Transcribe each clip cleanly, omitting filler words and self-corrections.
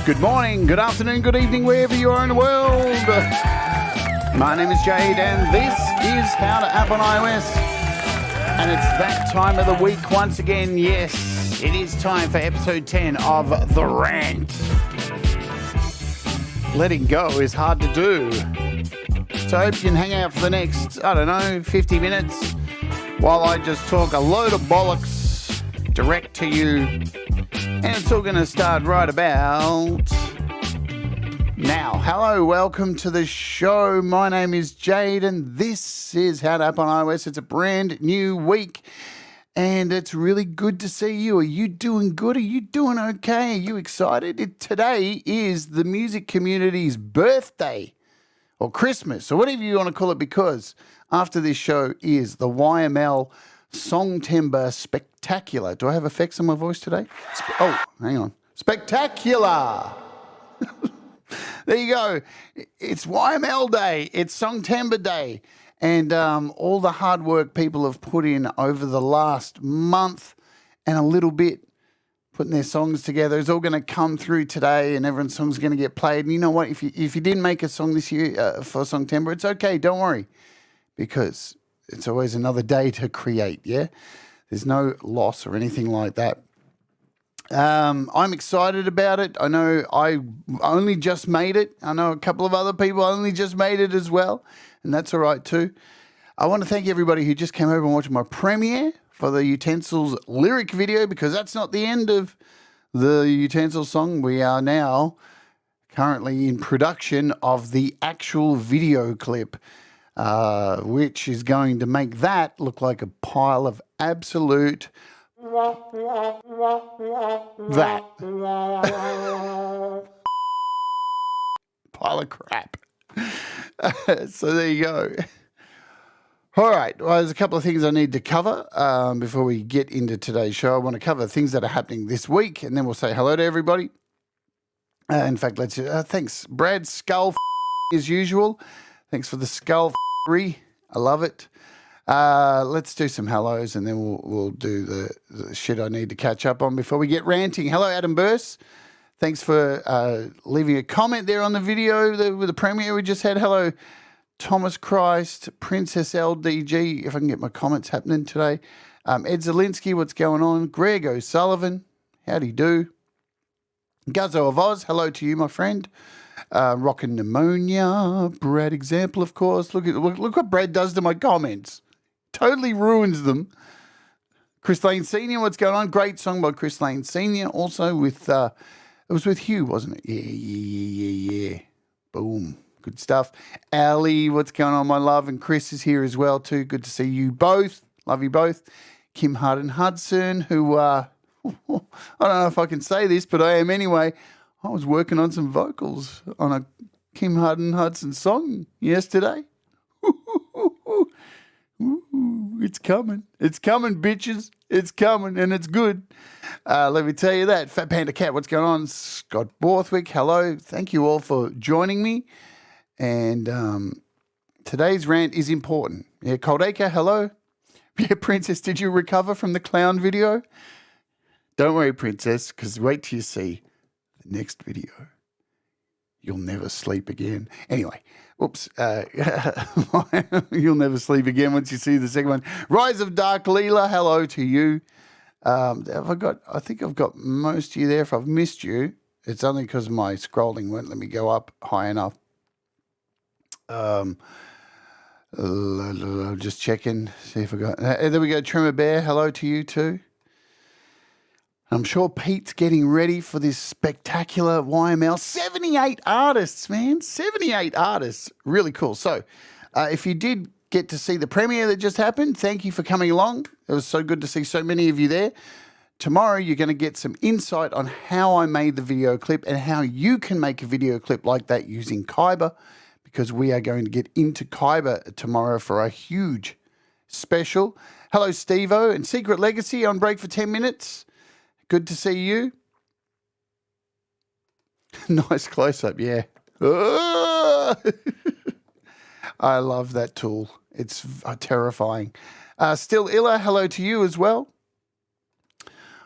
Good morning, good afternoon, good evening, wherever you are in the world. My name is Jade, and this is How to App on iOS. And it's that time of the week once again. Yes, it is time for episode 10 of The Rant. Letting go is hard to do. So I hope you can hang out for the next, 50 minutes while I just talk a load of bollocks direct to you. And it's all going to start right about now. Hello, welcome to the show. My name is Jade, and this is How to App on iOS. It's a brand new week, and it's really good to see you. Are you doing good? Are you doing okay? Are you excited? Today is the music community's birthday, or Christmas, or whatever you want to call it, because after this show is the YML Songtember Spectacular. Do I have effects on my voice today? Hang on. Spectacular! There you go. It's YML Day. It's Songtember Day. And all the hard work people have put in over the last month and a little bit putting their songs together is all going to come through today, and everyone's song's going to get played. And you know what? If you didn't make a song this year for Songtember, it's okay. Don't worry, because it's always another day to create, yeah? There's no loss or anything like that. I'm excited about it. I know I only just made it. I know a couple of other people only just made it as well, and that's all right too. I want to thank everybody who just came over and watched my premiere for the Utensils lyric video, because that's not the end of the Utensils song. We are now currently in production of the actual video clip, which is going to make that look like a pile of absolute that pile of crap. So there you go. All right. Well, there's a couple of things I need to cover before we get into today's show. I want to cover things that are happening this week, and then we'll say hello to everybody. In fact, let's thanks, Brad Skull, as usual. Thanks for the skull. I love it. Let's do some hellos, and then we'll do the shit I need to catch up on before we get ranting. Hello, Adam Burse. Thanks for leaving a comment there on the video with the premiere we just had. Hello, Thomas Christ, Princess LDG, if I can get my comments happening today. Ed Zielinski, what's going on? Greg O'Sullivan, howdy do. Guzzo of Oz, hello to you, my friend. Rockin' Pneumonia, Brad Example, of course. Look what Brad does to my comments. Totally ruins them. Chris Lane Sr., what's going on? Great song by Chris Lane Sr. Also with, it was with Hugh, wasn't it? Yeah. Boom. Good stuff. Ali, what's going on, my love? And Chris is here as well, too. Good to see you both. Love you both. Kim Hardin Hudson, who, I don't know if I can say this, but I am anyway. I was working on some vocals on a Kim Hardin Hudson song yesterday. It's coming. It's coming, bitches. It's coming, and it's good. Let me tell you that. Fat Panda Cat, what's going on? Scott Borthwick, hello. Thank you all for joining me. And today's rant is important. Yeah, Coldacre, hello. Yeah, Princess, did you recover from the clown video? Don't worry, Princess, because wait till you see the next video. You'll never sleep again. Anyway, oops. You'll never sleep again once you see the second one. Rise of Dark Leela, hello to you. I think I've got most of you there. If I've missed you, it's only because my scrolling won't let me go up high enough. Just checking, see if I got... there we go, Tremor Bear, hello to you too. I'm sure Pete's getting ready for this spectacular YML. 78 artists, man. 78 artists. Really cool. So if you did get to see the premiere that just happened, thank you for coming along. It was so good to see so many of you there. Tomorrow you're going to get some insight on how I made the video clip and how you can make a video clip like that using Kyber, because we are going to get into Kyber tomorrow for a huge special. Hello, Steve-O and Secret Legacy on break for 10 minutes. Good to see you. Nice close-up, yeah. I love that tool. It's terrifying. Still Illa, hello to you as well.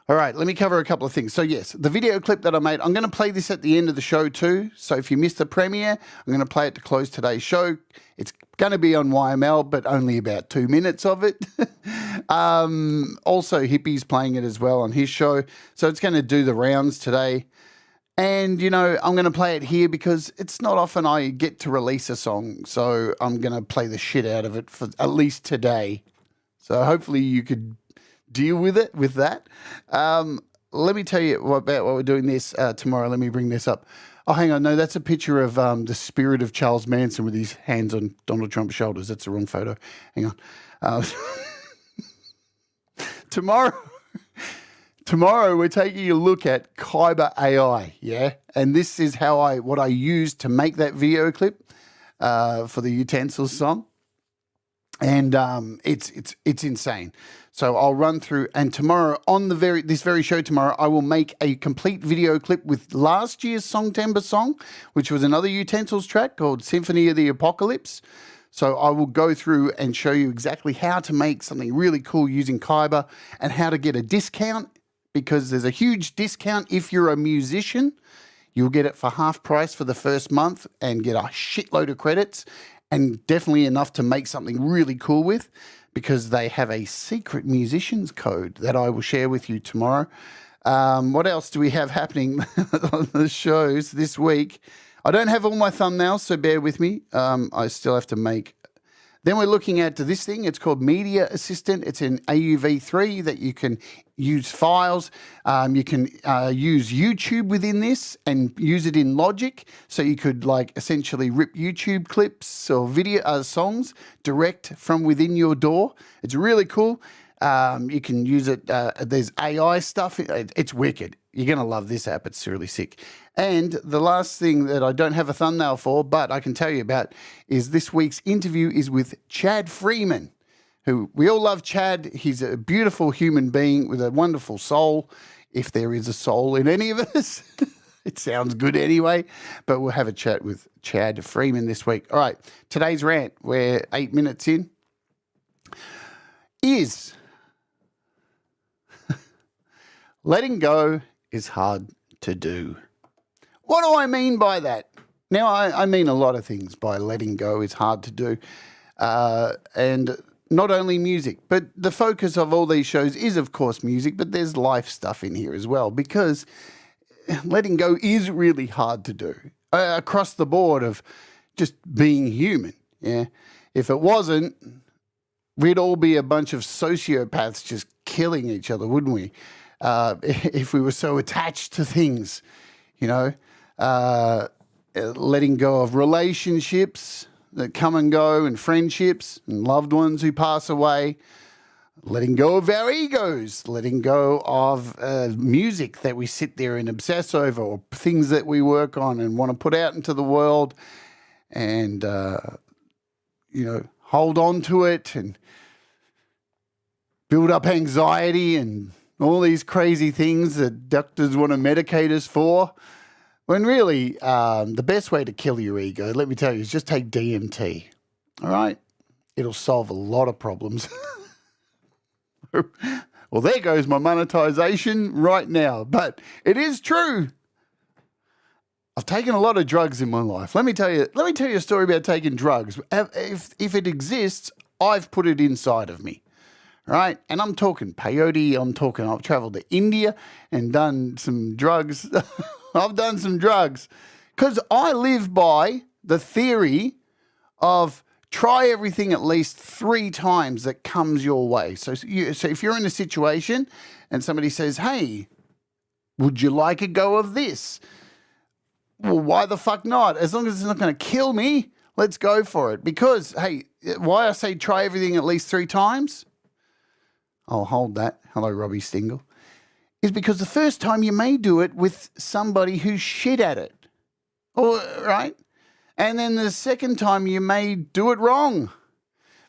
All right, let me cover a couple of things. So yes, the video clip that I made, I'm going to play this at the end of the show too. So if you missed the premiere, I'm going to play it to close today's show. It's going to be on YML, but only about 2 minutes of it. Also, Hippie's playing it as well on his show. So it's going to do the rounds today. And, you know, I'm going to play it here because it's not often I get to release a song. So I'm going to play the shit out of it for at least today. So hopefully you could deal with it, with that. Let me tell you about what we're doing this tomorrow. Let me bring this up. Oh, hang on. No, that's a picture of the spirit of Charles Manson with his hands on Donald Trump's shoulders. That's the wrong photo. Hang on. Tomorrow we're taking a look at Kyber AI, yeah? And this is what I used to make that video clip for the Utensils song. And it's insane. So I'll run through, and tomorrow on this very show tomorrow, I will make a complete video clip with last year's Songtember song, which was another Utensils track called Symphony of the Apocalypse. So I will go through and show you exactly how to make something really cool using Kyber and how to get a discount, because there's a huge discount if you're a musician. You'll get it for half price for the first month and get a shitload of credits, and definitely enough to make something really cool with, because they have a secret musician's code that I will share with you tomorrow. What else do we have happening on the shows this week? I don't have all my thumbnails, so bear with me. I still have to make. Then we're looking at this thing. It's called Media Assistant. It's in AUV3 that you can use files. You can use YouTube within this and use it in Logic. So you could essentially rip YouTube clips or video songs direct from within your DAW. It's really cool. You can use it. There's AI stuff. It's wicked. You're going to love this app. It's really sick. And the last thing that I don't have a thumbnail for, but I can tell you about, is this week's interview is with Chad Freeman, who we all love Chad. He's a beautiful human being with a wonderful soul, if there is a soul in any of us. It sounds good anyway, but we'll have a chat with Chad Freeman this week. All right, today's rant, we're 8 minutes in, is letting go is hard to do. What do I mean by that? Now, I mean a lot of things by letting go is hard to do. And not only music, but the focus of all these shows is, of course, music, but there's life stuff in here as well, because letting go is really hard to do across the board of just being human. Yeah. If it wasn't, we'd all be a bunch of sociopaths just killing each other, wouldn't we? If we were so attached to things, you know, letting go of relationships that come and go, and friendships and loved ones who pass away, letting go of our egos, letting go of music that we sit there and obsess over, or things that we work on and want to put out into the world and, you know, hold on to it and build up anxiety and all these crazy things that doctors want to medicate us for. When really, the best way to kill your ego, let me tell you, is just take DMT. All right? It'll solve a lot of problems. Well, there goes my monetization right now. But it is true. I've taken a lot of drugs in my life. Let me tell you a story about taking drugs. If it exists, I've put it inside of me. Right? And I'm talking peyote. I've traveled to India and done some drugs. I've done some drugs because I live by the theory of try everything at least 3 times that comes your way. So if you're in a situation and somebody says, hey, would you like a go of this? Well, why the fuck not? As long as it's not going to kill me, let's go for it. Because, hey, why I say try everything at least 3 times? I'll hold that. Hello, Robbie Stingle. Is because the first time you may do it with somebody who's shit at it. Or, right? And then the second time you may do it wrong.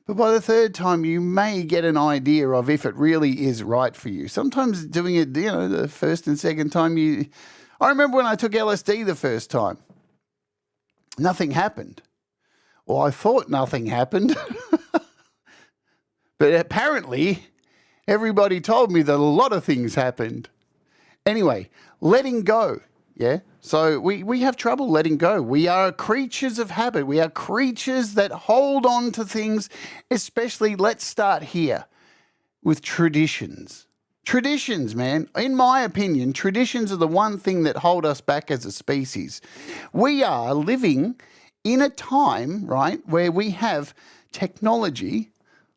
But by the third time you may get an idea of if it really is right for you. Sometimes doing it, you know, the first and second time I remember when I took LSD the first time. Nothing happened. Well, I thought nothing happened. But apparently, everybody told me that a lot of things happened. Anyway, letting go. Yeah. So we have trouble letting go. We are creatures of habit. We are creatures that hold on to things, especially, let's start here with traditions. Traditions, man. In my opinion, traditions are the one thing that hold us back as a species. We are living in a time, right, where we have technology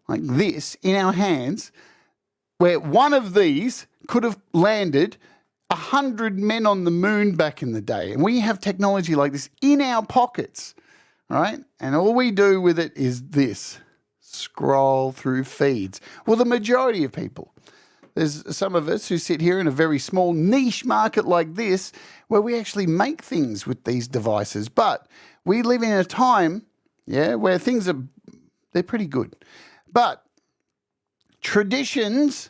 like this in our hands, where one of these could have landed 100 men on the moon back in the day. And we have technology like this in our pockets, right? And all we do with it is this, scroll through feeds. Well, the majority of people. There's some of us who sit here in a very small niche market like this where we actually make things with these devices. But we live in a time, yeah, where things are, they're pretty good. But traditions,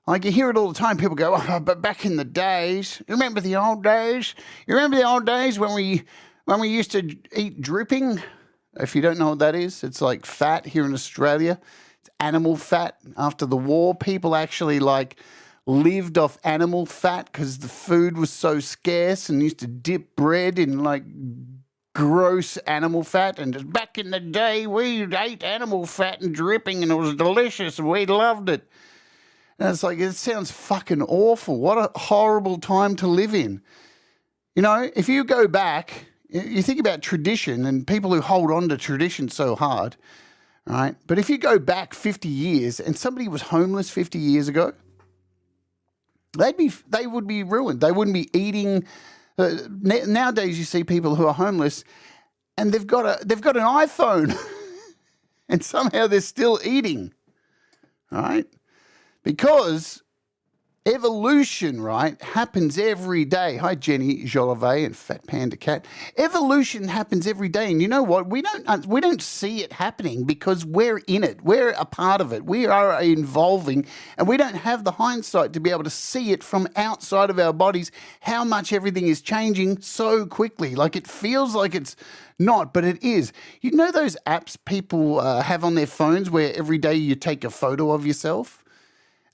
like you hear it all the time, people go, oh, but back in the days, you remember the old days? You remember the old days when we used to eat dripping? If you don't know what that is, it's like fat here in Australia. It's animal fat. After the war, people actually like lived off animal fat because the food was so scarce and used to dip bread in like gross animal fat. And just back in the day, we ate animal fat and dripping and it was delicious and we loved it. And it's like, it sounds fucking awful. What a horrible time to live in. You know, if you go back, you think about tradition and people who hold on to tradition so hard, right? But if you go back 50 years and somebody was homeless 50 years ago, they would be ruined. They wouldn't be eating. Nowadays, you see people who are homeless and they've got an iPhone and somehow they're still eating, right? Because evolution, right, happens every day. Hi, Jenny Jolivet and Fat Panda Cat. Evolution happens every day. And you know what? We don't see it happening because we're in it. We're a part of it. We are involving, and we don't have the hindsight to be able to see it from outside of our bodies, how much everything is changing so quickly. Like it feels like it's not, but it is. You know those apps people have on their phones where every day you take a photo of yourself?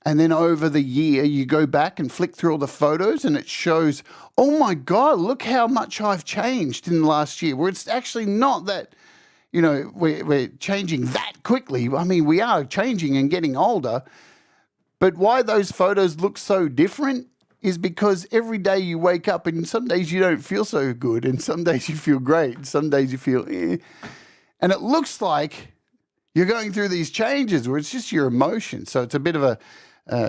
And then over the year, you go back and flick through all the photos and it shows, oh my God, look how much I've changed in the last year. Where it's actually not that, you know, we're changing that quickly. I mean, we are changing and getting older. But why those photos look so different is because every day you wake up and some days you don't feel so good and some days you feel great and some days you feel eh. And it looks like you're going through these changes where it's just your emotions. So it's a bit of a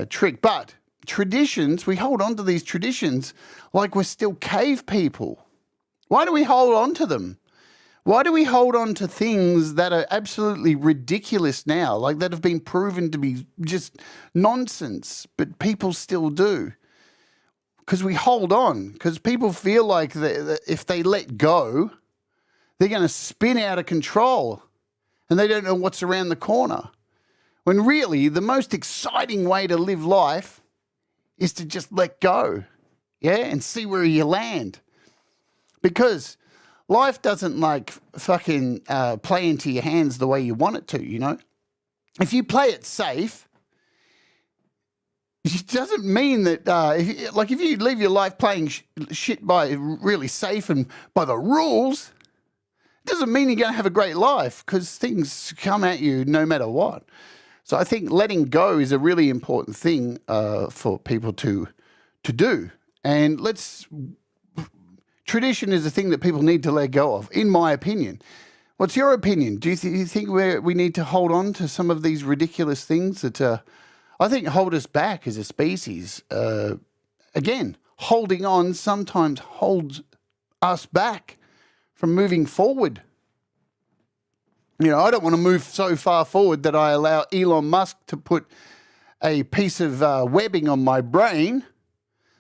trick. But traditions, we hold on to these traditions like we're still cave people. Why do we hold on to them? Why do we hold on to things that are absolutely ridiculous now, like that have been proven to be just nonsense, but people still do? Because we hold on, because people feel like that if they let go, they're going to spin out of control and they don't know what's around the corner. When really the most exciting way to live life is to just let go, yeah, and see where you land. Because life doesn't like fucking play into your hands the way you want it to, you know. If you play it safe, it doesn't mean that, if you live your life playing shit by really safe and by the rules, it doesn't mean you're going to have a great life because things come at you no matter what. So I think letting go is a really important thing for people to do. And tradition is a thing that people need to let go of, in my opinion. What's your opinion? Do you think we need to hold on to some of these ridiculous things that I think hold us back as a species? Again, holding on sometimes holds us back from moving forward. You know, I don't want to move so far forward that I allow Elon Musk to put a piece of webbing on my brain.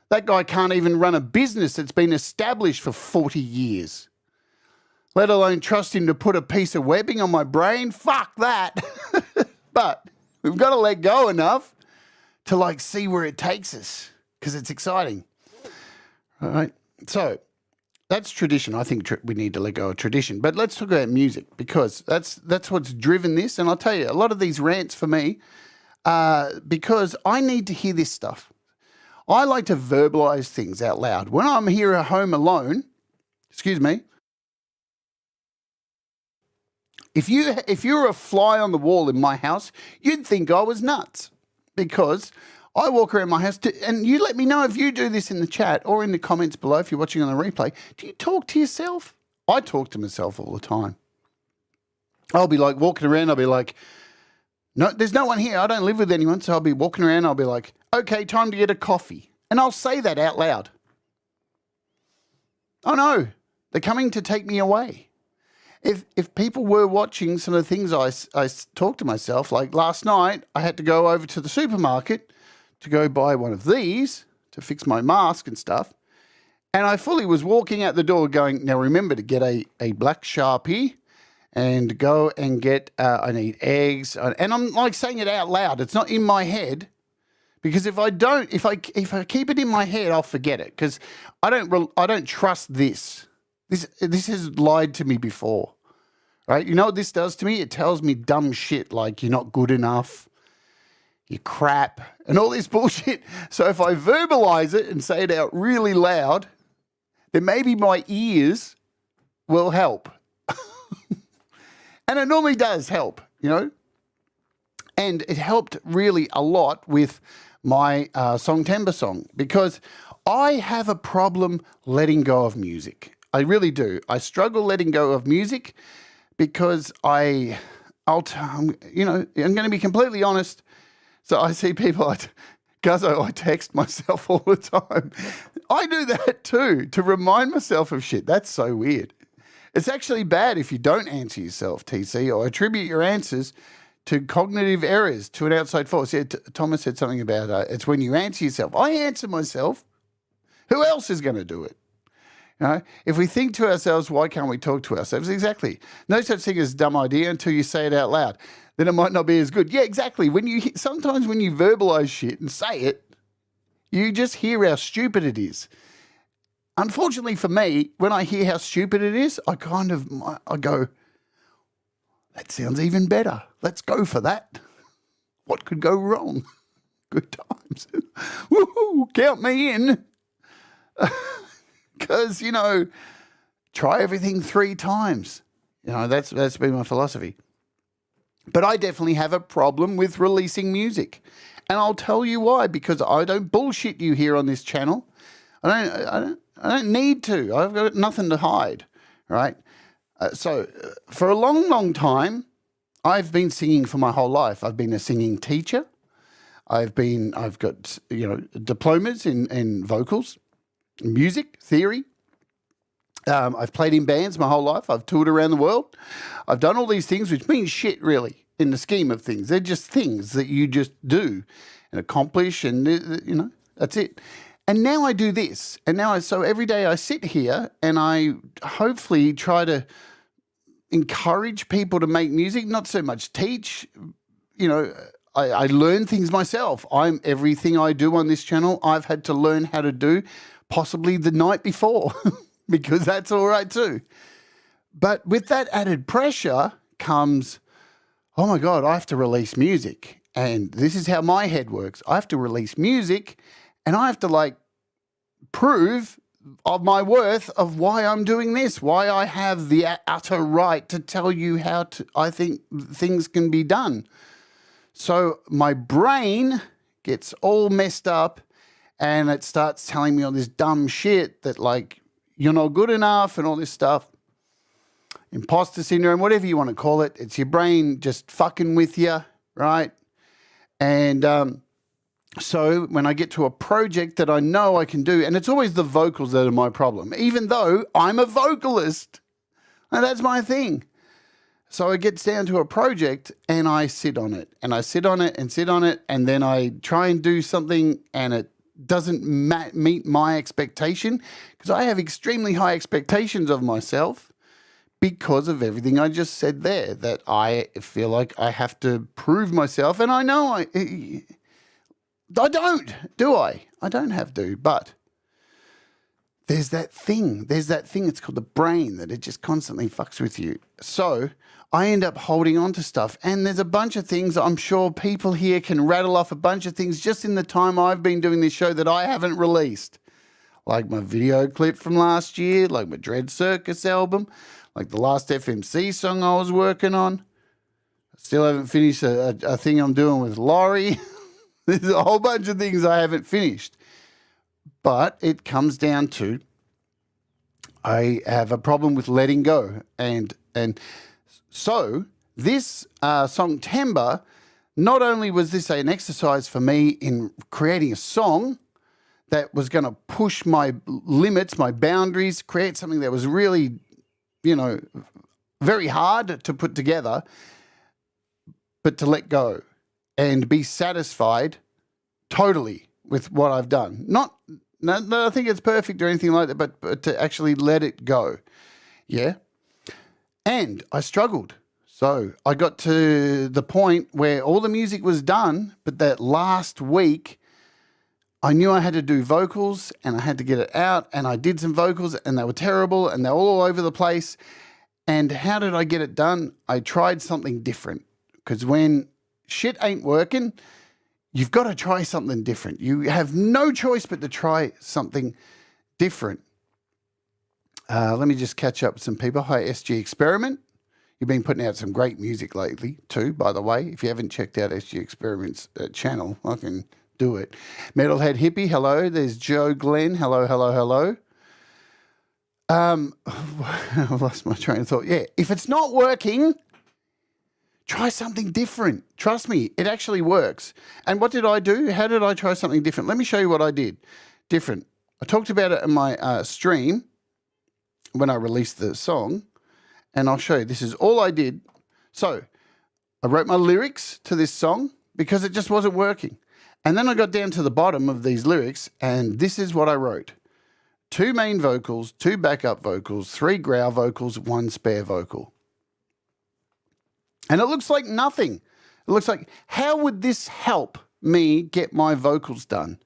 That guy can't even run a business that's been established for 40 years, let alone trust him to put a piece of webbing on my brain. Fuck that. But we've got to let go enough to like see where it takes us because it's exciting. All right. So that's tradition. I think we need to let go of tradition. But let's talk about music, because that's what's driven this. And I'll tell you, a lot of these rants for me, because I need to hear this stuff. I like to verbalize things out loud. When I'm here at home alone, excuse me, if you were a fly on the wall in my house, you'd think I was nuts, because I walk around my house, and you let me know if you do this in the chat or in the comments below if you're watching on the replay. Do you talk to yourself? I talk to myself all the time. I'll be like walking around, I'll be like, no, there's no one here. I don't live with anyone, so I'll be walking around, I'll be like, okay, time to get a coffee. And I'll say that out loud. Oh no, they're coming to take me away. If people were watching some of the things I talk to myself, like last night, I had to go over to the supermarket to go buy one of these to fix my mask and stuff. And I fully was walking out the door going, now remember to get a black Sharpie and go and get, I need eggs. And I'm like saying it out loud. It's not in my head, because if I keep it in my head, I'll forget it, because I don't trust this. This has lied to me before, right? You know what this does to me? It tells me dumb shit like you're not good enough, you're crap, and all this bullshit. So if I verbalize it and say it out really loud, then maybe my ears will help. And it normally does help, you know? And it helped really a lot with my Song Timber song, because I have a problem letting go of music. I really do. I struggle letting go of music because I'm going to be completely honest. So I see people, Guzzo, I text myself all the time. I do that too, to remind myself of shit. That's so weird. It's actually bad if you don't answer yourself, TC, or attribute your answers to cognitive errors, to an outside force. Yeah, Thomas said something about it's when you answer yourself. I answer myself. Who else is going to do it? You know, if we think to ourselves, why can't we talk to ourselves? Exactly. No such thing as dumb idea until you say it out loud. Then it might not be as good. Yeah, exactly. Sometimes when you verbalize shit and say it, you just hear how stupid it is. Unfortunately for me, when I hear how stupid it is, I go, that sounds even better. Let's go for that. What could go wrong? Good times. Woohoo, count me in. Because, try everything 3 times. That's been my philosophy. But I definitely have a problem with releasing music. And I'll tell you why, because I don't bullshit you here on this channel. I don't need to. I've got nothing to hide, right? So for a long, long time, I've been singing for my whole life. I've been a singing teacher. I've got, diplomas in vocals, music, theory. I've played in bands my whole life. I've toured around the world. I've done all these things, which means shit, really, in the scheme of things. They're just things that you just do and accomplish, and, that's it. And now I do this. So every day I sit here and I hopefully try to encourage people to make music, not so much teach. I learn things myself. Everything I do on this channel, I've had to learn how to do possibly the night before because that's all right too. But with that added pressure comes, oh my God, I have to release music. And this is how my head works. I have to release music and I have to prove of my worth of why I'm doing this, why I have the utter right to tell you how I think things can be done. So my brain gets all messed up and it starts telling me all this dumb shit that you're not good enough and all this stuff. Imposter syndrome, whatever you want to call it. It's your brain just fucking with you, right? And so when I get to a project that I know I can do, and it's always the vocals that are my problem, even though I'm a vocalist, and that's my thing. So it gets down to a project and I sit on it and I sit on it and sit on it, and then I try and do something and it doesn't meet my expectation, because I have extremely high expectations of myself because of everything I just said there, that I feel like I have to prove myself, and I know I don't, do I? I don't have to, but there's that thing. It's called the brain that it just constantly fucks with you. So I end up holding on to stuff. And there's a bunch of things I'm sure people here can rattle off a bunch of things just in the time I've been doing this show that I haven't released. Like my video clip from last year, like my Dread Circus album, like the last FMC song I was working on. I still haven't finished a thing I'm doing with Laurie. There's a whole bunch of things I haven't finished. But it comes down to I have a problem with letting go. And so this song, Timber, not only was this an exercise for me in creating a song that was going to push my limits, my boundaries, create something that was really, very hard to put together, but to let go and be satisfied totally with what I've done. Not I think it's perfect or anything like that, but to actually let it go. Yeah. And I struggled. So I got to the point where all the music was done, but that last week I knew I had to do vocals and I had to get it out, and I did some vocals and they were terrible and they're all over the place. And how did I get it done? I tried something different, because when shit ain't working, you've got to try something different. You have no choice but to try something different. Let me just catch up with some people. Hi, SG Experiment. You've been putting out some great music lately too, by the way. If you haven't checked out SG Experiment's channel, I can do it. Metalhead Hippie, hello. There's Joe Glenn. Hello, hello, hello. I've lost my train of thought. Yeah, if it's not working, try something different. Trust me, it actually works. And what did I do? How did I try something different? Let me show you what I did different. I talked about it in my stream when I released the song, and I'll show you. This is all I did. So I wrote my lyrics to this song because it just wasn't working. And then I got down to the bottom of these lyrics, and this is what I wrote. 2 main vocals, 2 backup vocals, 3 growl vocals, 1 spare vocal. And it looks like nothing. It looks like, how would this help me get my vocals done?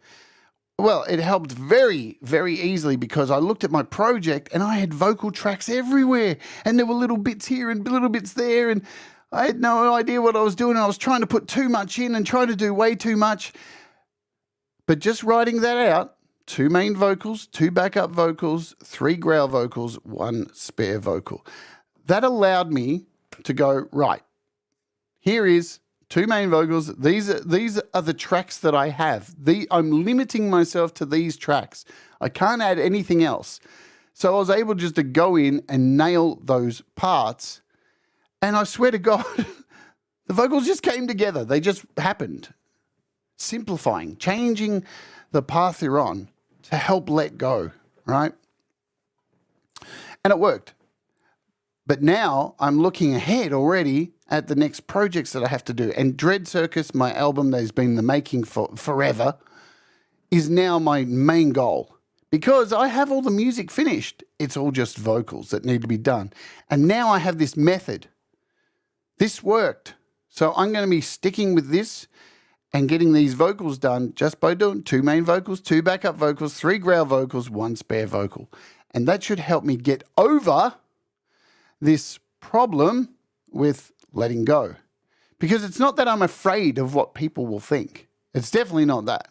Well, it helped very, very easily, because I looked at my project and I had vocal tracks everywhere, and there were little bits here and little bits there, and I had no idea what I was doing. I was trying to put too much in and trying to do way too much. But just writing that out, 2 main vocals, 2 backup vocals, 3 growl vocals, 1 spare vocal. That allowed me to go, right, here is 2 main vocals. These are the tracks that I have. I'm limiting myself to these tracks. I can't add anything else. So I was able just to go in and nail those parts. And I swear to God, the vocals just came together. They just happened. Simplifying, changing the path you're on to help let go, right? And it worked. But now I'm looking ahead already at the next projects that I have to do. And Dread Circus, my album that has been in the making for forever, is now my main goal. Because I have all the music finished. It's all just vocals that need to be done. And now I have this method. This worked. So I'm going to be sticking with this and getting these vocals done just by doing 2 main vocals, 2 backup vocals, 3 growl vocals, 1 spare vocal. And that should help me get over this problem with letting go. Because it's not that I'm afraid of what people will think. It's definitely not that.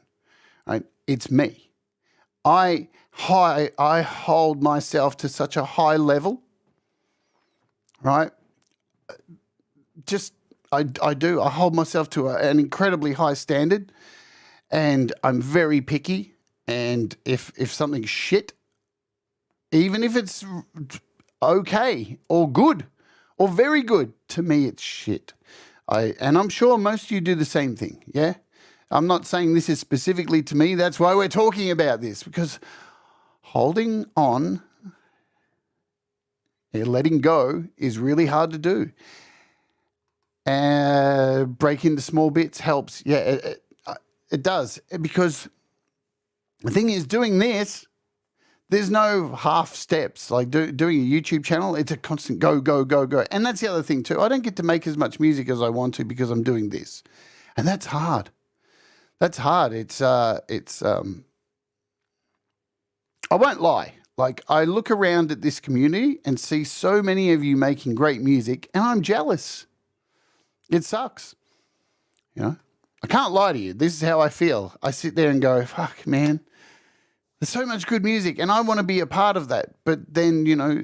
Right? It's me. I hold myself to such a high level. Right? I do. I hold myself to an incredibly high standard, and I'm very picky. And if something's shit, even if it's okay or good or very good, to me it's shit. And I'm sure most of you do the same thing, yeah? I'm not saying this is specifically to me. That's why we're talking about this, because holding on and letting go is really hard to do. Break into small bits helps. Yeah, it does. Because the thing is, doing this, there's no half steps. Like doing a YouTube channel, it's a constant go, go, go, go. And that's the other thing too. I don't get to make as much music as I want to because I'm doing this. And that's hard. That's hard. I won't lie. Like, I look around at this community and see so many of you making great music, and I'm jealous. It sucks. You know, I can't lie to you. This is how I feel. I sit there and go, fuck, man, there's so much good music, and I want to be a part of that. But then, you know,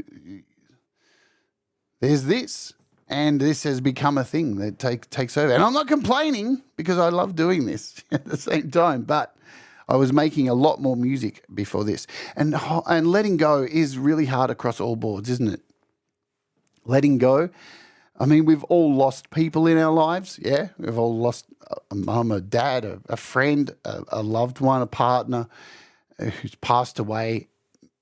there's this, and this has become a thing that takes over. And I'm not complaining because I love doing this at the same time, but I was making a lot more music before this. And letting go is really hard across all boards, isn't it? Letting go. I mean, we've all lost people in our lives, yeah? We've all lost a mum, a dad, a friend, a loved one, a partner who's passed away.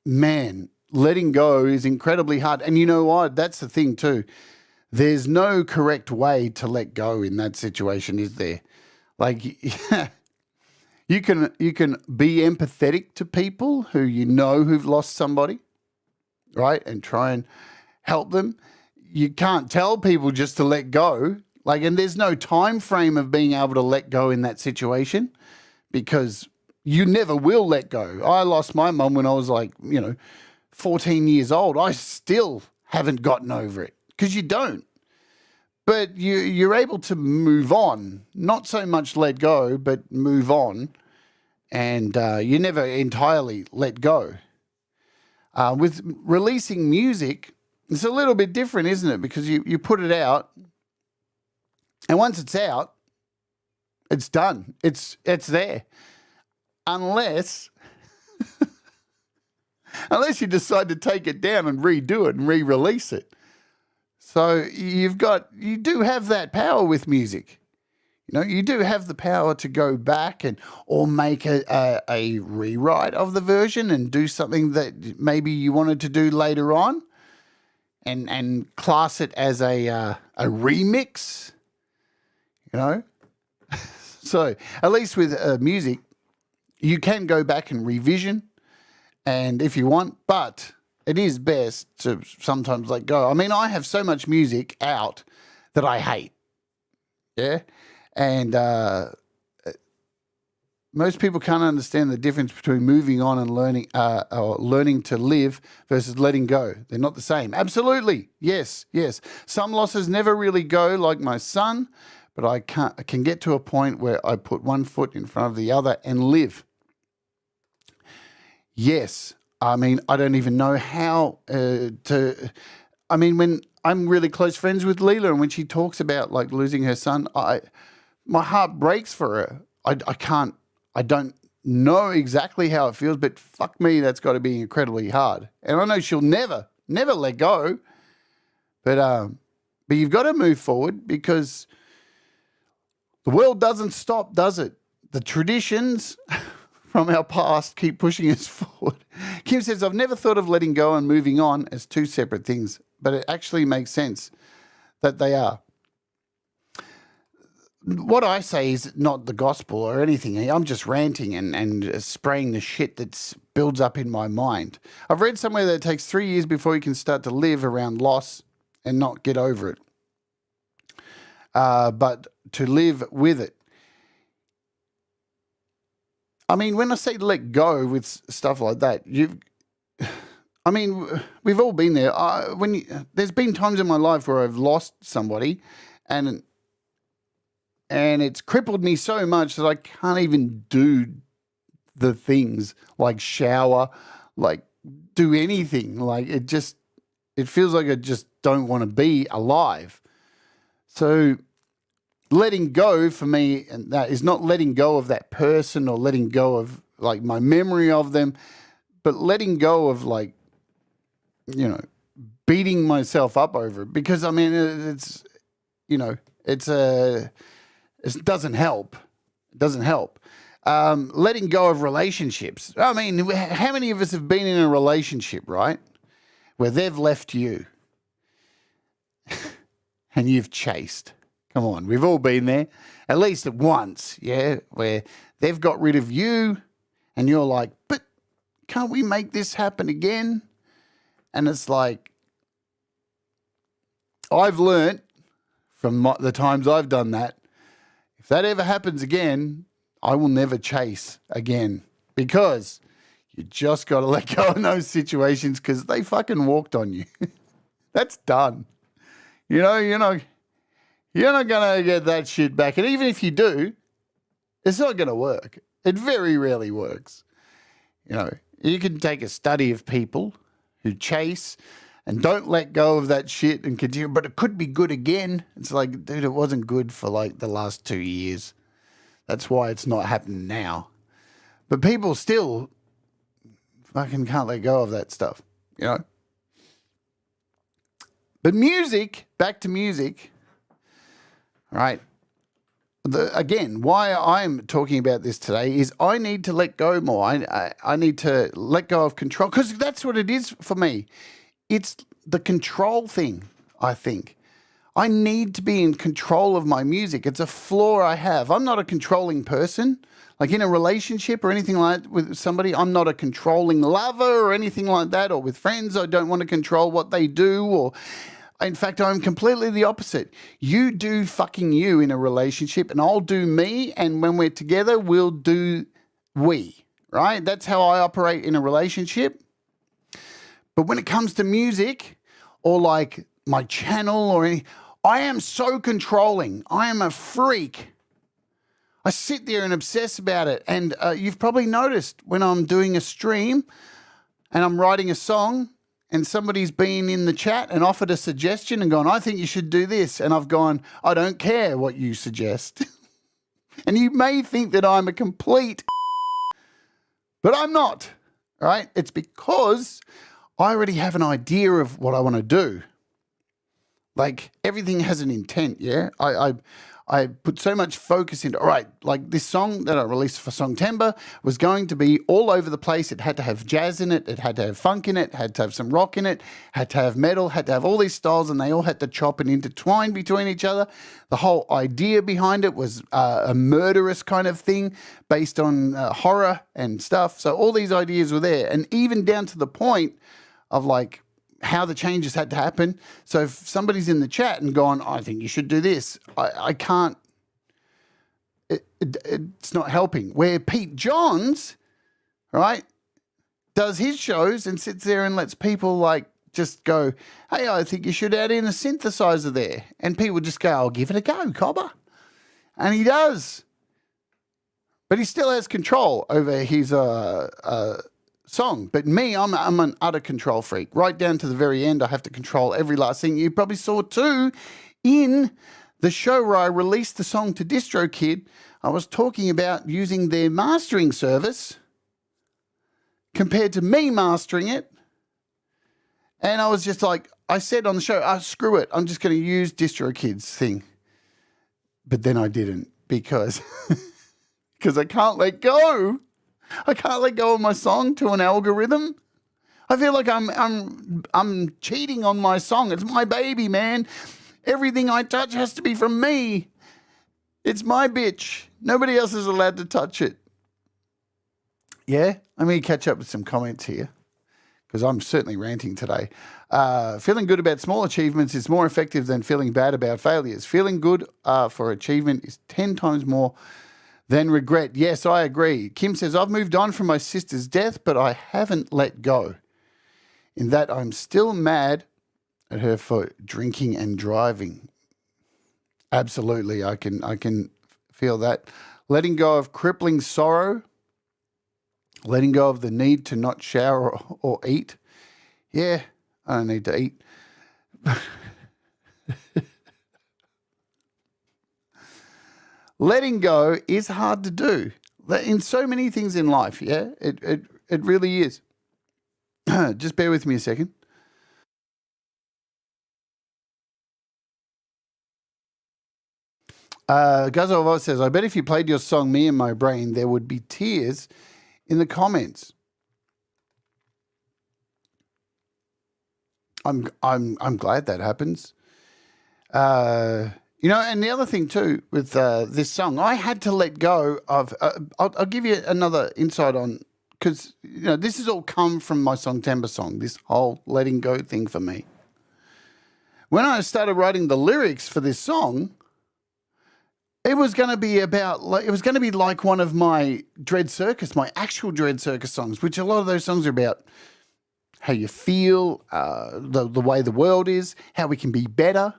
Man, letting go is incredibly hard. And you know what? That's the thing too. There's no correct way to let go in that situation, is there? Like, you can be empathetic to people who you know who've lost somebody, right? And try and help them. You can't tell people just to let go. Like, and there's no time frame of being able to let go in that situation because you never will let go. I lost my mum when I was like, 14 years old. I still haven't gotten over it because you don't. But you're able to move on, not so much let go, but move on. And you never entirely let go. With releasing music, it's a little bit different, isn't it? Because you put it out, and once it's out, it's done. It's there. Unless you decide to take it down and redo it and re-release it. So you do have that power with music. You do have the power to go back or make a rewrite of the version and do something that maybe you wanted to do later on. And class it as a remix, So at least with music, you can go back and revision, and if you want, but it is best to sometimes let go. I mean, I have so much music out that I hate, yeah, and most people can't understand the difference between moving on and learning or learning to live versus letting go. They're not the same. Absolutely. Yes. Some losses never really go, like my son, but I can get to a point where I put one foot in front of the other and live. Yes. I mean, I don't even know how when I'm really close friends with Leela, and when she talks about like losing her son, my heart breaks for her. I don't know exactly how it feels, but fuck me, that's got to be incredibly hard. And I know she'll never let go. But you've got to move forward because the world doesn't stop, does it? The traditions from our past keep pushing us forward. Kim says, I've never thought of letting go and moving on as two separate things, but it actually makes sense that they are. What I say is not the gospel or anything. I'm just ranting and spraying the shit that builds up in my mind. I've read somewhere that it takes 3 years before you can start to live around loss and not get over it. But to live with it. I mean, when I say let go with stuff like that, we've all been there. There's been times in my life where I've lost somebody and it's crippled me so much that I can't even do the things like shower, like do anything. Like it feels like I just don't want to be alive. So letting go for me, and that is not letting go of that person or letting go of like my memory of them, but letting go of like, beating myself up over it. Because I mean, it doesn't help. It doesn't help. Letting go of relationships. I mean, how many of us have been in a relationship, right, where they've left you and you've chased? Come on, we've all been there at least once, yeah, where they've got rid of you and you're like, but can't we make this happen again? And it's like, I've learnt from the times I've done that, if that ever happens again, I will never chase again because You just got to let go in those situations because they fucking walked on you. That's done. You know, you're not going to get that shit back. And even if you do, it's not going to work. It very rarely works. You know, you can take a study of people who chase and don't let go of that shit and continue, but it could be good again. It's like, dude, it wasn't good for like the last 2 years. That's why it's not happening now. But people still fucking can't let go of that stuff, you know? But music, back to music, right? Again, why I'm talking about this today is I need to let go more. I need to let go of control because that's what it is for me. It's the control thing, I think. I need to be in control of my music. It's a flaw I have. I'm not a controlling person. Like in a relationship or anything like that with somebody, I'm not a controlling lover or anything like that. Or with friends, I don't want to control what they do. Or in fact, I'm completely the opposite. You do fucking you in a relationship and I'll do me. And when we're together, we'll do we, right? That's how I operate in a relationship. But when it comes to music or like my channel or anything, I am so controlling. I am a freak. I sit there and obsess about it. And you've probably noticed when I'm doing a stream and I'm writing a song and somebody's been in the chat and offered a suggestion and gone, I think you should do this. And I've gone, I don't care what you suggest. And you may think that I'm a complete but I'm not, right? It's because I already have an idea of what I want to do. Like everything has an intent, yeah? I put so much focus into, all right, like this song that I released for Songtember was going to be all over the place. It had to have jazz in it. It had to have funk in it, had to have some rock in it, had to have metal, had to have all these styles, and they all had to chop and intertwine between each other. The whole idea behind it was a murderous kind of thing based on horror and stuff. So all these ideas were there. And even down to the point of like, how the changes had to happen. So if somebody's in the chat and gone, I think you should do this, I can't, it's not helping. Where Pete Johns, right, does his shows and sits there and lets people like just go, hey, I think you should add in a synthesizer there. And people just go, I'll give it a go, Cobber. And he does. But he still has control over his song. But me, I'm an utter control freak. Right down to the very end, I have to control every last thing. You probably saw too in the show where I released the song to DistroKid, I was talking about using their mastering service compared to me mastering it. And I was just like, I said on the show, oh, screw it. I'm just going to use DistroKid's thing. But then I didn't because I can't let go. I can't let go of my song to an algorithm. I feel like I'm cheating on my song. It's my baby, man. Everything I touch has to be from me. It's my bitch. Nobody else is allowed to touch it. Yeah, let me catch up with some comments here because I'm certainly ranting today. Feeling good about small achievements is more effective than feeling bad about failures. Feeling good for achievement is 10 times more than regret. Yes, I agree. Kim says, I've moved on from my sister's death, but I haven't let go. In that I'm still mad at her for drinking and driving. Absolutely, I can feel that. Letting go of crippling sorrow. Letting go of the need to not shower or eat. Yeah, I don't need to eat. Letting go is hard to do in so many things in life, yeah? It really is. Just bear with me a second. Guzzo says, I bet if you played your song Me and My Brain, there would be tears in the comments. I'm glad that happens. You know, and the other thing too with this song, I had to let go of. I'll give you another insight on because you know this has all come from my Songtember song. This whole letting go thing for me. When I started writing the lyrics for this song, It was going to be about, like, it was going to be like one of my Dread Circus, my actual Dread Circus songs, which a lot of those songs are about how you feel, the way the world is, how we can be better,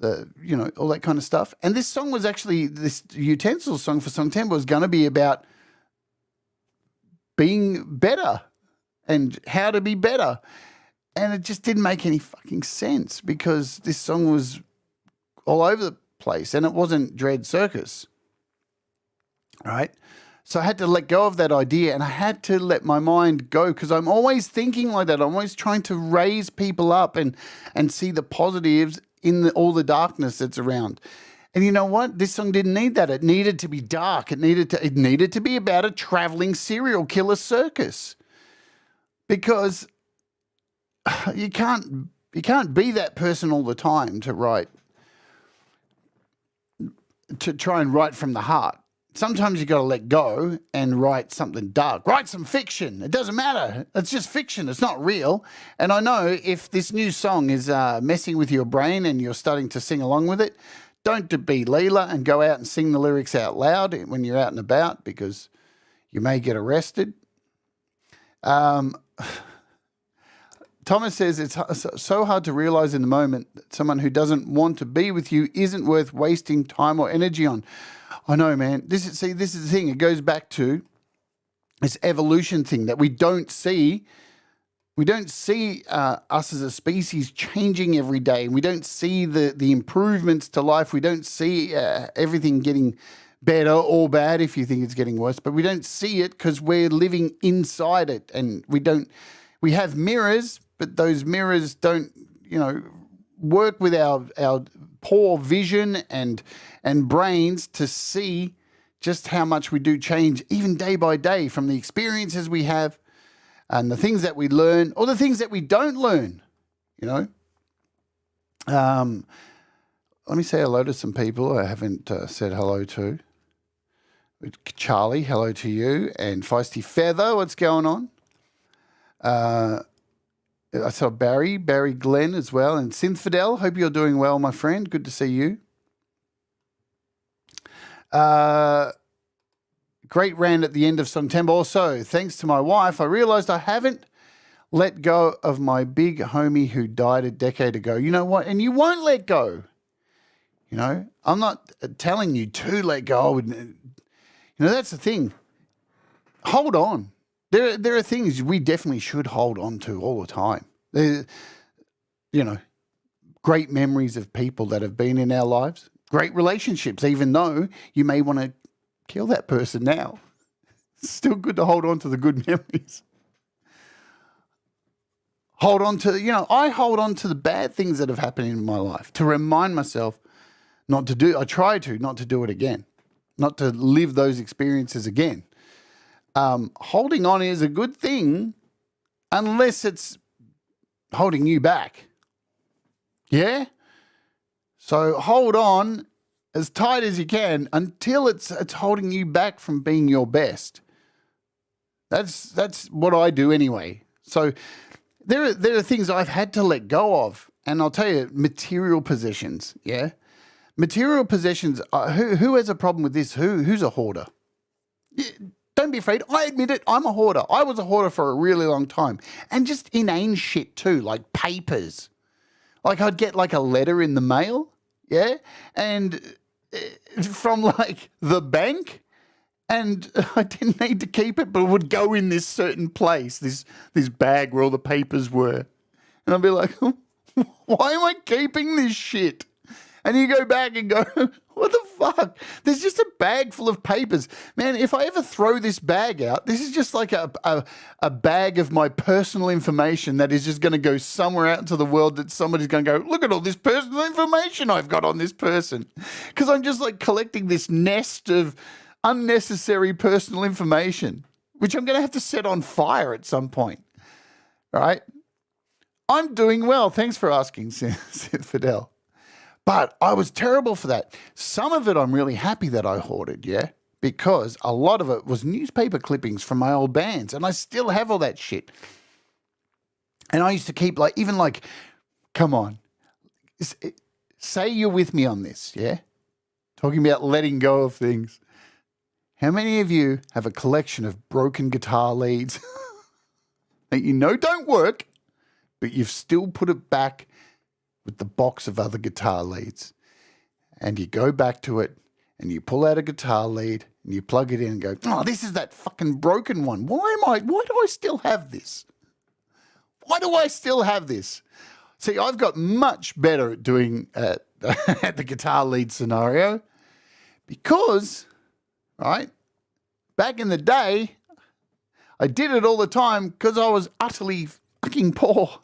all that kind of stuff. And this song was actually, this Utensils song for Song 10 was going to be about being better and how to be better. And it just didn't make any fucking sense because this song was all over the place and it wasn't Dread Circus, right? So I had to let go of that idea and I had to let my mind go because I'm always thinking like that. I'm always trying to raise people up and see the positives in all the darkness that's around. And you know what? This song didn't need that. It needed to be dark. It needed to be about a traveling serial killer circus because you can't be that person all the time to try and write from the heart. Sometimes you got to let go and write something dark. Write some fiction. It doesn't matter. It's just fiction. It's not real. And I know if this new song is messing with your brain and you're starting to sing along with it, don't be Leela and go out and sing the lyrics out loud when you're out and about because you may get arrested. Thomas says it's so hard to realize in the moment that someone who doesn't want to be with you isn't worth wasting time or energy on. I know, man. This is the thing. It goes back to this evolution thing that we don't see. We don't see us as a species changing every day. We don't see the improvements to life. We don't see everything getting better or bad if you think it's getting worse. But we don't see it because we're living inside it. And we have mirrors, but those mirrors don't, work with our poor vision and brains to see just how much we do change even day by day from the experiences we have and the things that we learn or the things that we don't learn, Let me say hello to some people I haven't said hello to. Charlie, hello to you. And Feisty Feather, what's going on? I saw Barry Glenn as well. And Synthfidel, hope you're doing well, my friend. Good to see you. Great rant at the end of September. Also, thanks to my wife, I realized I haven't let go of my big homie who died a decade ago. You know what? And you won't let go. I'm not telling you to let go. That's the thing. Hold on. There are things we definitely should hold on to all the time. Great memories of people that have been in our lives, great relationships, even though you may want to kill that person now. It's still good to hold on to the good memories. Hold on to, I hold on to the bad things that have happened in my life to remind myself not to do it again, not to live those experiences again. Holding on is a good thing unless it's holding you back. Yeah? So hold on as tight as you can until it's holding you back from being your best. That's what I do anyway. So there are things I've had to let go of. And I'll tell you, material possessions, yeah? Material possessions, who has a problem with this? Who's a hoarder? Don't be afraid. I admit it. I'm a hoarder. I was a hoarder for a really long time. And just inane shit too, like papers. Like I'd get like a letter in the mail, yeah? And from like the bank. And I didn't need to keep it, but it would go in this certain place, this bag where all the papers were. And I'd be like, why am I keeping this shit? And you go back and go, what the fuck? There's just a bag full of papers. Man, if I ever throw this bag out, this is just like a bag of my personal information that is just going to go somewhere out into the world that somebody's going to go, look at all this personal information I've got on this person. Because I'm just like collecting this nest of unnecessary personal information, which I'm going to have to set on fire at some point. Right? I'm doing well. Thanks for asking, Fidel. But I was terrible for that. Some of it I'm really happy that I hoarded, yeah? Because a lot of it was newspaper clippings from my old bands, and I still have all that shit. And I used to keep come on, say you're with me on this, yeah? talking about letting go of things. How many of you have a collection of broken guitar leads that you know don't work, but you've still put it back with the box of other guitar leads? And you go back to it and you pull out a guitar lead and you plug it in and go, oh, this is that fucking broken one. Why do I still have this? Why do I still have this? See, I've got much better at doing the guitar lead scenario because, right, back in the day, I did it all the time because I was utterly fucking poor.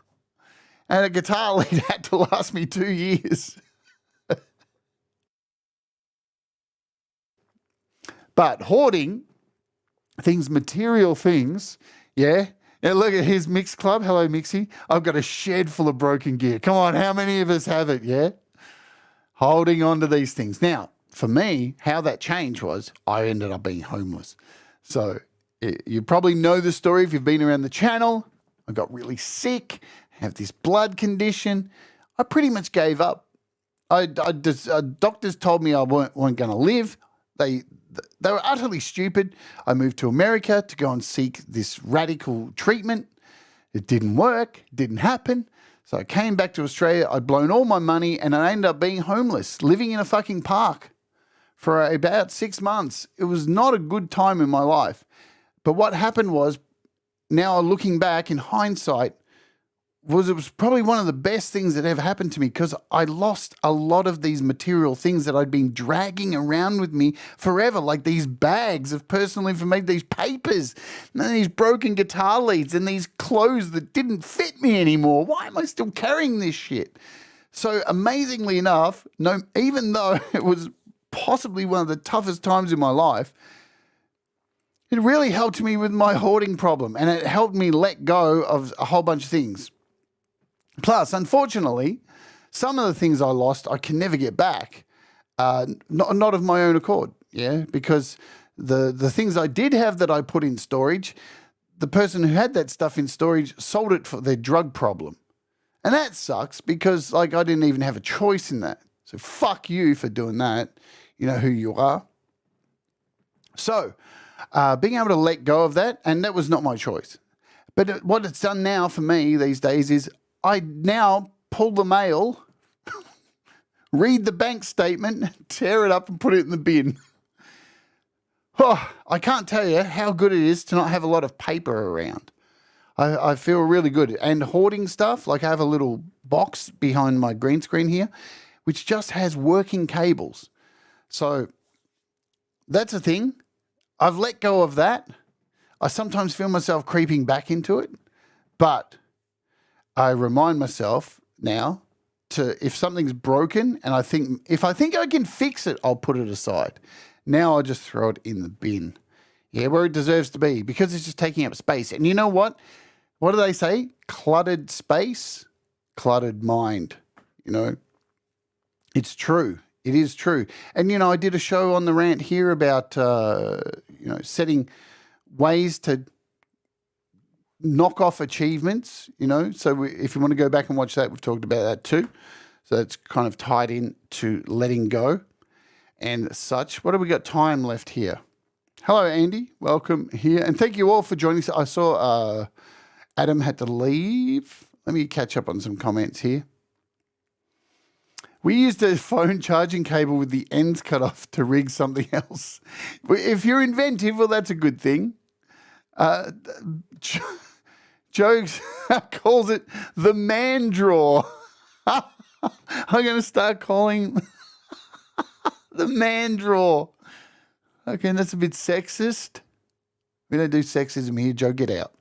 And a guitar lead had to last me 2 years. But hoarding things, material things, yeah. Now look at his Mix Club. Hello, Mixie. I've got a shed full of broken gear. Come on, how many of us have it, yeah? Holding on to these things. Now, for me, how that changed was I ended up being homeless. So you probably know the story if you've been around the channel. I got really sick, have this blood condition. I pretty much gave up. Doctors told me I weren't going to live. They were utterly stupid. I moved to America to go and seek this radical treatment. It didn't work. It didn't happen. So I came back to Australia. I'd blown all my money and I ended up being homeless, living in a fucking park for about 6 months. It was not a good time in my life. But what happened was, now looking back in hindsight, it was probably one of the best things that ever happened to me because I lost a lot of these material things that I'd been dragging around with me forever, like these bags of personal information, these papers, and these broken guitar leads and these clothes that didn't fit me anymore. Why am I still carrying this shit? So amazingly enough, even though it was possibly one of the toughest times in my life, it really helped me with my hoarding problem and it helped me let go of a whole bunch of things. Plus, unfortunately, some of the things I lost, I can never get back, not of my own accord, yeah, because the things I did have that I put in storage, the person who had that stuff in storage sold it for their drug problem. And that sucks because, like, I didn't even have a choice in that. So fuck you for doing that. You know who you are. So being able to let go of that, and that was not my choice. But what it's done now for me these days is I now pull the mail, read the bank statement, tear it up and put it in the bin. Oh, I can't tell you how good it is to not have a lot of paper around. I feel really good. And hoarding stuff, like I have a little box behind my green screen here, which just has working cables. So that's a thing. I've let go of that. I sometimes feel myself creeping back into it, but I remind myself now to, if something's broken and if I think I can fix it, I'll put it aside. Now I just throw it in the bin. Yeah, where it deserves to be because it's just taking up space. And you know what? What do they say? Cluttered space, cluttered mind. You know, it's true. It is true. And, you know, I did a show on the Rant here about, setting ways to knock off achievements, you know. So if you want to go back and watch that, we've talked about that too. So it's kind of tied in to letting go and such. What have we got time left here? Hello, Andy. Welcome here. And thank you all for joining us. I saw Adam had to leave. Let me catch up on some comments here. We used a phone charging cable with the ends cut off to rig something else. If you're inventive, well, that's a good thing. Joe calls it the man drawer. I'm going to start calling the man drawer. Okay, that's a bit sexist. We don't do sexism here. Joe, get out.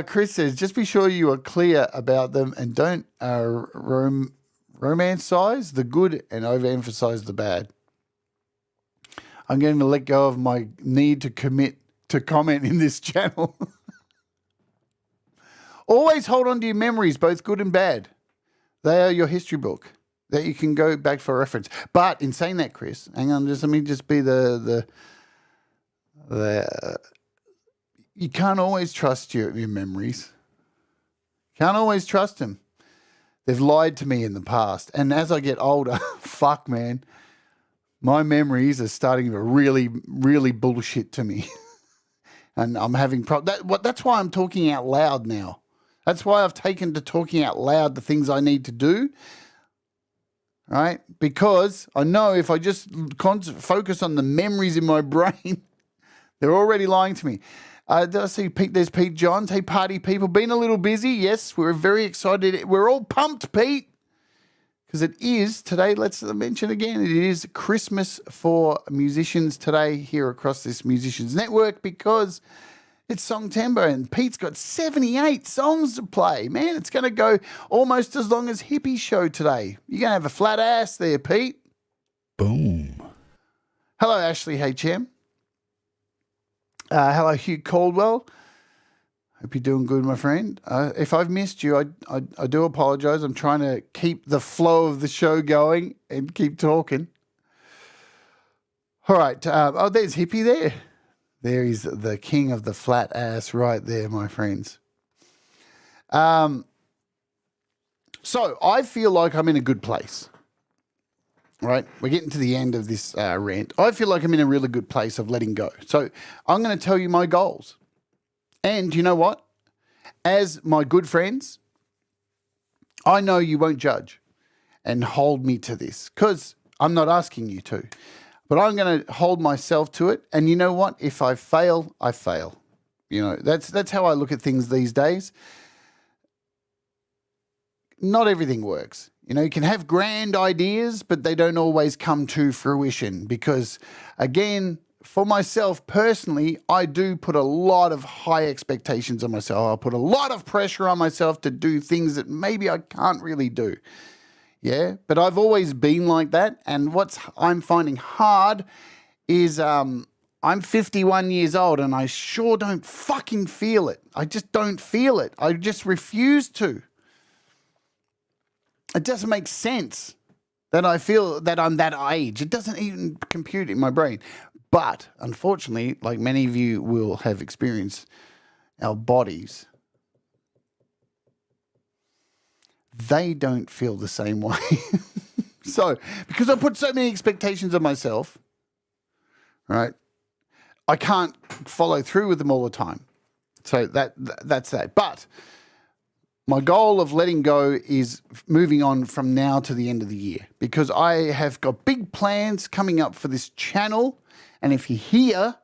Chris says, just be sure you are clear about them and don't romanticize the good and overemphasize the bad. I'm going to let go of my need to commit to comment in this channel. Always hold on to your memories, both good and bad. They are your history book that you can go back for reference. But in saying that, Chris, hang on, let me just be the you can't always trust your memories. Can't always trust them. They've lied to me in the past. And as I get older, fuck, man, my memories are starting to really, really bullshit to me. And I'm having that's why I'm talking out loud now. That's why I've taken to talking out loud the things I need to do, right? Because I know if I just focus on the memories in my brain, they're already lying to me. Did I see Pete? There's Pete Johns. Hey, party people. Been a little busy. Yes, we're very excited. We're all pumped, Pete. Because it is today, let's mention again, it is Christmas for musicians today here across this Musicians Network because it's Songtember and Pete's got 78 songs to play. Man, it's going to go almost as long as Hippie Show today. You're going to have a flat ass there, Pete. Boom. Hello, Ashley HM. Hello, Hugh Caldwell. Hope you're doing good, my friend. If I've missed you, I do apologise. I'm trying to keep the flow of the show going and keep talking. All right. There's Hippie there. There is the king of the flat ass right there, my friends. So I feel like I'm in a good place. Right? We're getting to the end of this rant. I feel like I'm in a really good place of letting go. So I'm going to tell you my goals. And you know what? As my good friends, I know you won't judge and hold me to this because I'm not asking you to. But I'm going to hold myself to it. And you know what? If I fail, I fail. You know, that's how I look at things these days. Not everything works. You know, you can have grand ideas, but they don't always come to fruition because, again, for myself personally, I do put a lot of high expectations on myself. I put a lot of pressure on myself to do things that maybe I can't really do. Yeah, but I've always been like that. And what I'm finding hard is I'm 51 years old and I sure don't fucking feel it. I just don't feel it. I just refuse to. It doesn't make sense that I feel that I'm that age. It doesn't even compute in my brain. But unfortunately, like many of you will have experienced, our bodies, they don't feel the same way. So, because I put so many expectations on myself, right, I can't follow through with them all the time. So that's that. But my goal of letting go is moving on from now to the end of the year because I have got big plans coming up for this channel. And if you're here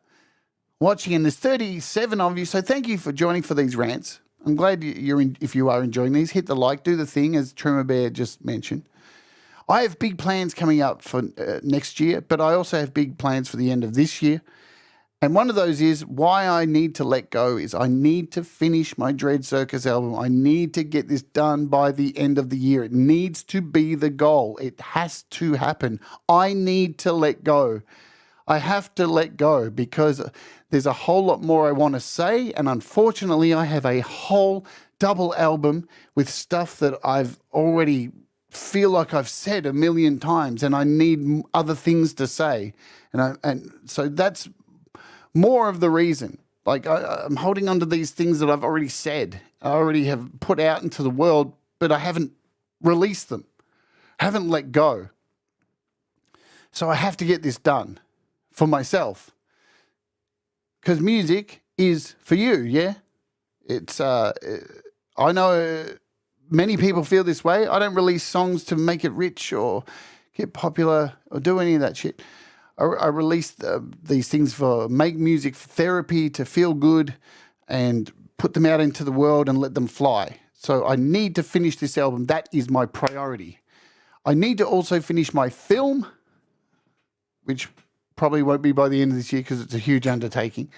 watching, and there's 37 of you, so thank you for joining for these rants. I'm glad if you are enjoying these, hit the like, do the thing, as Trimmer Bear just mentioned. I have big plans coming up for next year, but I also have big plans for the end of this year. And one of those is why I need to let go is I need to finish my Dread Circus album. I need to get this done by the end of the year. It needs to be the goal. It has to happen. I need to let go. I have to let go because there's a whole lot more I want to say. And unfortunately, I have a whole double album with stuff that I've already feel like I've said a million times and I need other things to say. And so that's more of the reason. Like I'm holding on to these things that I've already said. I already have put out into the world, but I haven't released them. I haven't let go. So I have to get this done. For myself, because music is for you, yeah? It's, I know many people feel this way. I don't release songs to make it rich or get popular or do any of that shit. I release these things make music for therapy, to feel good and put them out into the world and let them fly. So I need to finish this album. That is my priority. I need to also finish my film, which probably won't be by the end of this year because it's a huge undertaking.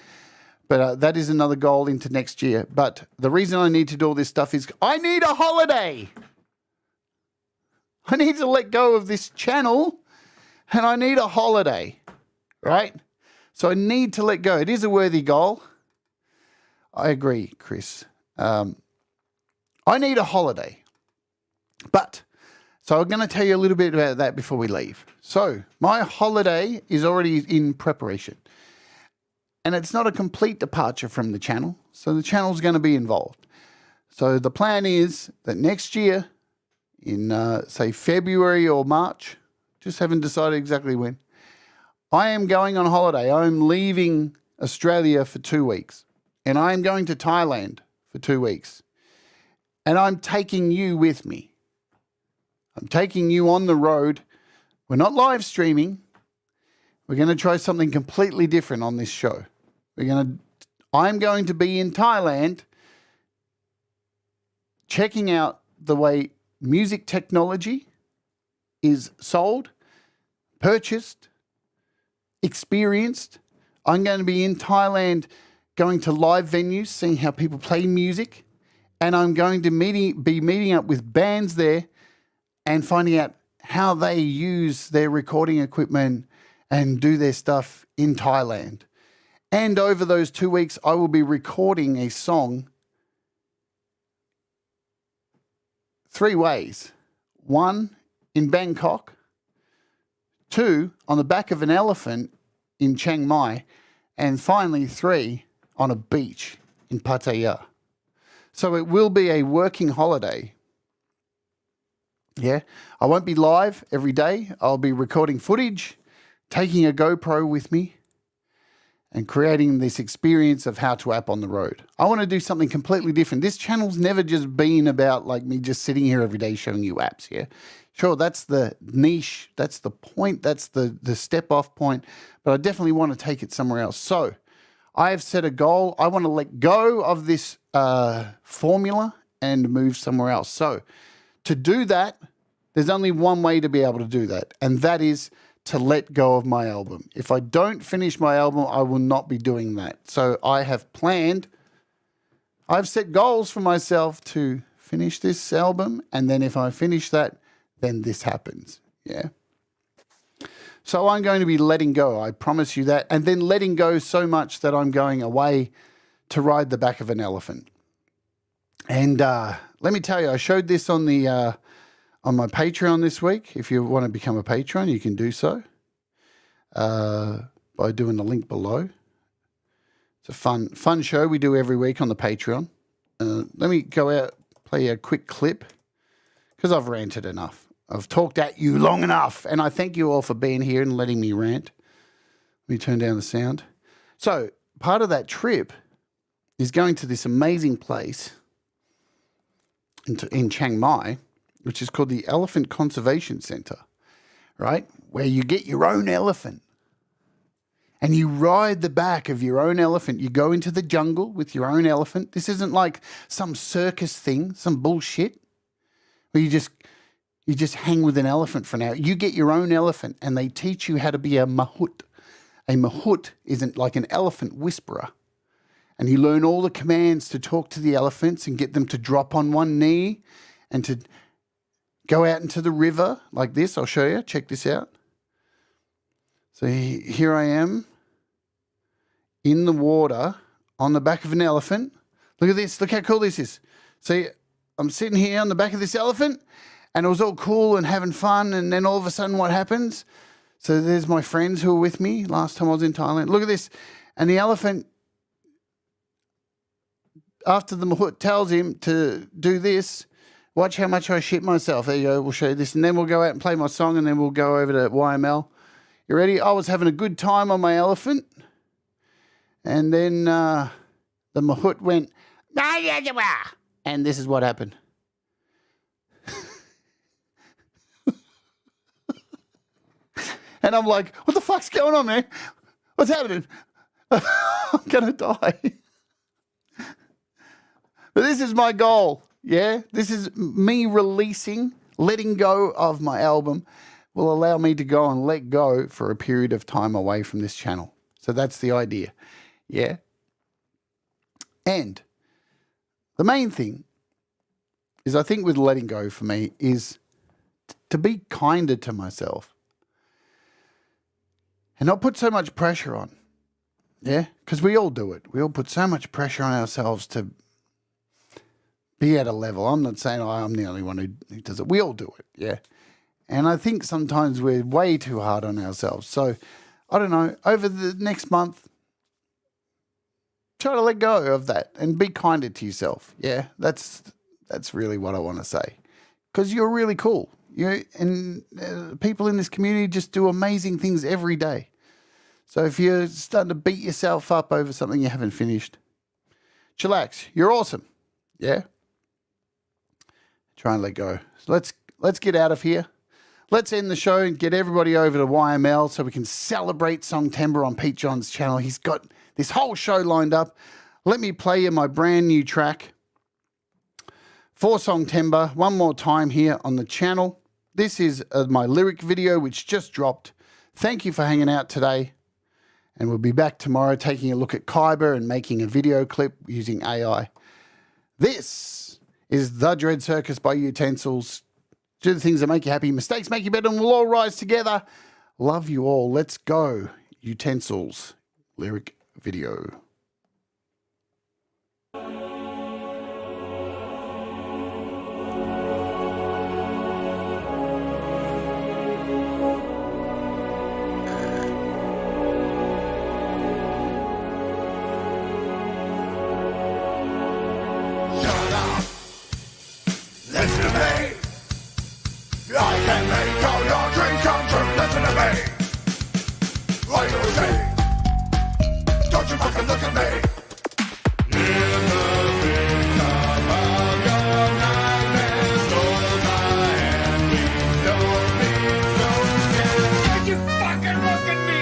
But that is another goal into next year. But the reason I need to do all this stuff is I need a holiday. I need to let go of this channel and I need a holiday, right? So I need to let go. It is a worthy goal. I agree, Chris. I need a holiday. But so I'm going to tell you a little bit about that before we leave. So my holiday is already in preparation. And it's not a complete departure from the channel. So the channel's going to be involved. So the plan is that next year, in, say, February or March. Just haven't decided exactly when. I am going on holiday. I'm leaving Australia for 2 weeks. And I am going to Thailand for 2 weeks. And I'm taking you with me. I'm taking you on the road. We're not live streaming. We're going to try something completely different on this show. I'm going to be in Thailand checking out the way music technology is sold, purchased, experienced. I'm going to be in Thailand going to live venues, seeing how people play music. And I'm going to be meeting up with bands there and finding out how they use their recording equipment and do their stuff in Thailand. And over those 2 weeks, I will be recording a song 3 ways. 1, in Bangkok. 2, on the back of an elephant in Chiang Mai. And finally, 3, on a beach in Pattaya. So it will be a working holiday. Yeah, I won't be live every day. I'll be recording footage, taking a GoPro with me, and creating this experience of how to app on the road. I want to do something completely different. This channel's never just been about like me just sitting here every day showing you apps, yeah? Sure, that's the niche, that's the point, that's the step off point, but I definitely want to take it somewhere else. So I have set a goal. I want to let go of this formula and move somewhere else. So to do that, there's only one way to be able to do that, and that is to let go of my album. If I don't finish my album, I will not be doing that. So I have planned, I've set goals for myself to finish this album, and then if I finish that, then this happens, yeah? So I'm going to be letting go, I promise you that, and then letting go so much that I'm going away to ride the back of an elephant. And let me tell you, I showed this on the on my Patreon this week. If you want to become a patron, you can do so by doing the link below. It's a fun show we do every week on the Patreon. Let me go out, play a quick clip, because I've ranted enough. I've talked at you long enough, and I thank you all for being here and letting me rant. Let me turn down the sound. So part of that trip is going to this amazing place in Chiang Mai, which is called the Elephant Conservation Center, right? Where you get your own elephant and you ride the back of your own elephant. You go into the jungle with your own elephant. This isn't like some circus thing, some bullshit, where you just hang with an elephant for an hour. You get your own elephant and they teach you how to be a mahout. A mahout isn't like an elephant whisperer. And you learn all the commands to talk to the elephants and get them to drop on one knee and to go out into the river like this. I'll show you. Check this out. So here I am in the water on the back of an elephant. Look at this. Look how cool this is. See, I'm sitting here on the back of this elephant and it was all cool and having fun. And then all of a sudden what happens? So there's my friends who were with me last time I was in Thailand. Look at this. And the elephant, after the mahout tells him to do this, watch how much I shit myself. There you go. We'll show you this. And then we'll go out and play my song and then we'll go over to YML. You ready? I was having a good time on my elephant. And then the mahout went, and this is what happened. And I'm like, what the fuck's going on, man? What's happening? I'm going to die. But this is my goal, yeah? This is me releasing, letting go of my album will allow me to go and let go for a period of time away from this channel. So that's the idea, yeah? And the main thing is I think with letting go for me is to be kinder to myself and not put so much pressure on, yeah? Because we all do it. We all put so much pressure on ourselves to be at a level. I'm not saying I'm the only one who does it. We all do it, yeah? And I think sometimes we're way too hard on ourselves. So, I don't know, over the next month, try to let go of that and be kinder to yourself, yeah? That's really what I want to say. because you're really cool. And people in this community just do amazing things every day. So if you're starting to beat yourself up over something you haven't finished, chillax. You're awesome. Yeah? Try and let go. So let's get out of here. Let's end the show and get everybody over to YML so we can celebrate Songtember on Pete John's channel. He's got this whole show lined up. Let me play you my brand new track for Songtember one more time here on the channel. This is my lyric video, which just dropped. Thank you for hanging out today. And we'll be back tomorrow taking a look at Kyber and making a video clip using AI. This is The Dread Circus by Utensils. Do the things that make you happy. Mistakes make you better, and we'll all rise together. Love you all. Let's go. Utensils lyric video. Listen to me. I can make all your dreams come true. Listen to me. Like you say, don't you fucking look at me. In the victim of your nightmares, hold my hand, please don't be so scared. Don't you fucking look at me.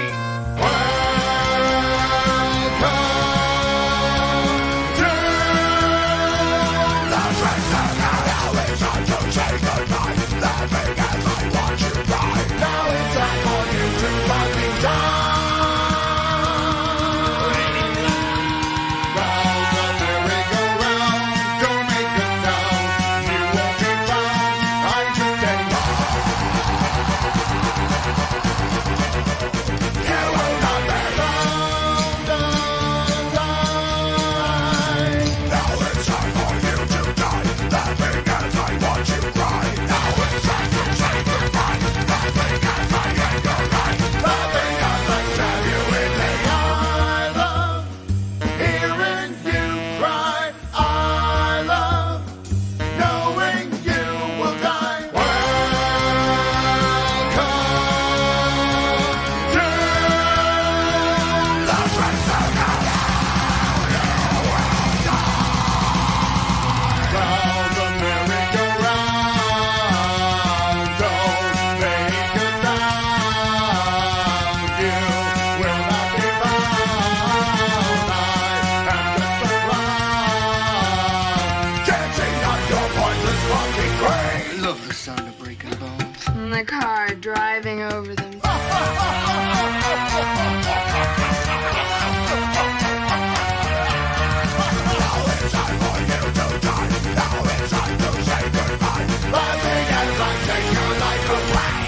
The car driving over them.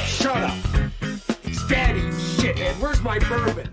Shut up! It's Daddy, shithead. Where's my bourbon?